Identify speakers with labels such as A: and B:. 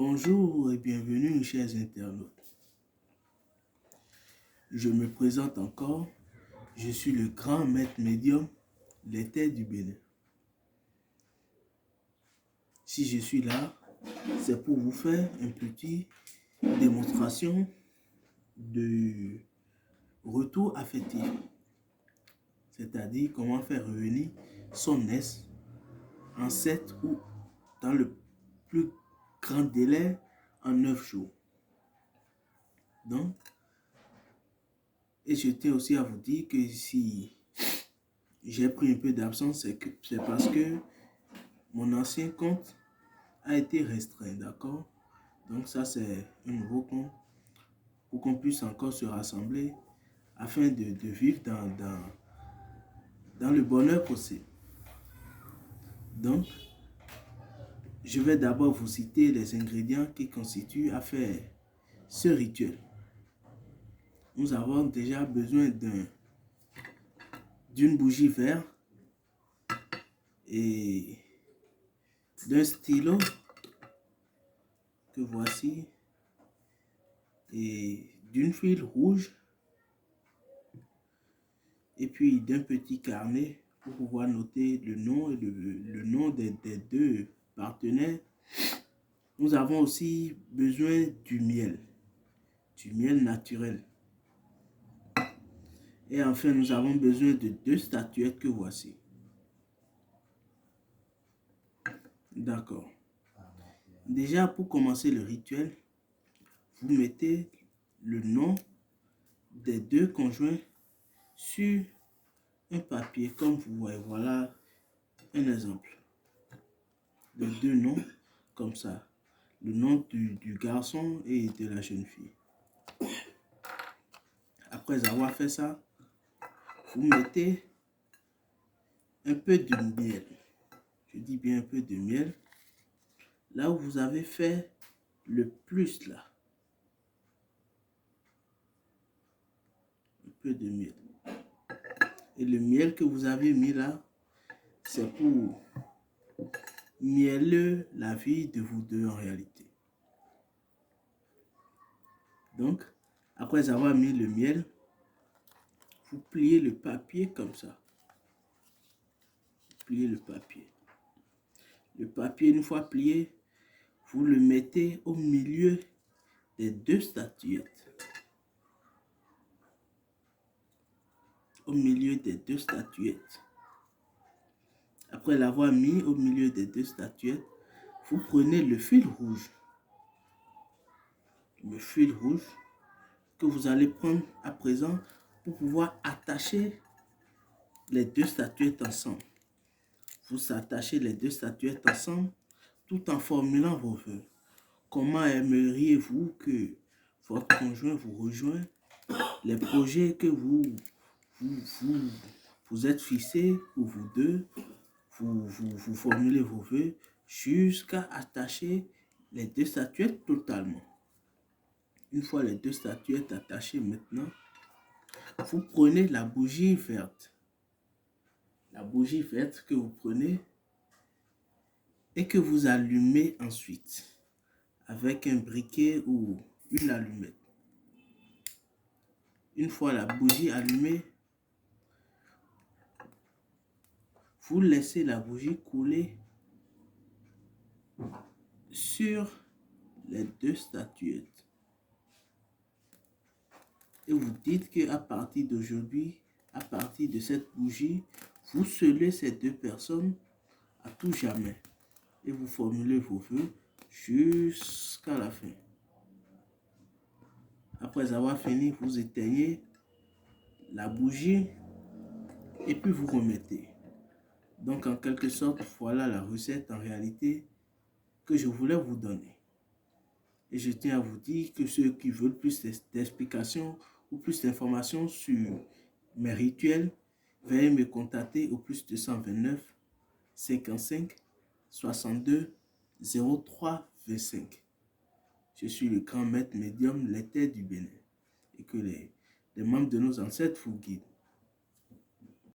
A: Bonjour et bienvenue, chers internautes. Je me présente encore. Je suis le grand maître médium, l'Éther du Bénin. Si je suis là, c'est pour vous faire une petite démonstration de retour affectif. C'est-à-dire comment faire revenir son ex en 7 ou dans le plus grand délai en 9 jours. Donc, et je tiens aussi à vous dire que si j'ai pris un peu d'absence, c'est parce que mon ancien compte a été restreint, d'accord? Donc ça, c'est un nouveau compte pour qu'on puisse encore se rassembler afin de vivre dans le bonheur possible. Donc, je vais d'abord vous citer les ingrédients qui constituent à faire ce rituel. Nous avons déjà besoin d'une bougie verte et d'un stylo que voici et d'une feuille rouge et puis d'un petit carnet pour pouvoir noter le nom et le nom des deux partenaires. Nous avons aussi besoin du miel naturel. Et enfin, nous avons besoin de 2 statuettes que voici. D'accord. Déjà, pour commencer le rituel, vous mettez le nom des 2 conjoints sur un papier, comme vous voyez. Voilà un exemple de 2 noms, comme ça. Le nom du garçon et de la jeune fille. Après avoir fait ça, vous mettez un peu de miel. Je dis bien un peu de miel. Là où vous avez fait le plus là. Un peu de miel. Et le miel que vous avez mis là, c'est pour mieller la vie de vous deux en réalité. Donc, après avoir mis le miel, vous pliez le papier comme ça. Pliez le papier. Le papier, une fois plié, vous le mettez au milieu des 2 statuettes. Au milieu des 2 statuettes. Après l'avoir mis au milieu des 2 statuettes, vous prenez le fil rouge. Le fil rouge que vous allez prendre à présent pour pouvoir attacher les 2 statuettes ensemble. Vous attachez les 2 statuettes ensemble tout en formulant vos vœux. Comment aimeriez-vous que votre conjoint vous rejoigne? Les projets que vous êtes fixés pour vous deux, vous formulez vos vœux jusqu'à attacher les 2 statuettes totalement. Une fois les 2 statuettes attachées maintenant, vous prenez la bougie verte. La bougie verte que vous prenez et que vous allumez ensuite avec un briquet ou une allumette. Une fois la bougie allumée, vous laissez la bougie couler sur les 2 statuettes. Et vous dites qu'à partir d'aujourd'hui, à partir de cette bougie, vous scellez ces 2 personnes à tout jamais. Et vous formulez vos vœux jusqu'à la fin. Après avoir fini, vous éteignez la bougie et puis vous remettez. Donc en quelque sorte, voilà la recette en réalité que je voulais vous donner. Et je tiens à vous dire que ceux qui veulent plus d'explications ou plus d'informations sur mes rituels, veuillez me contacter au plus 229 55 62 03 25. Je suis le grand maître médium, l'Éther du Bénin, et que les membres de nos ancêtres vous guident.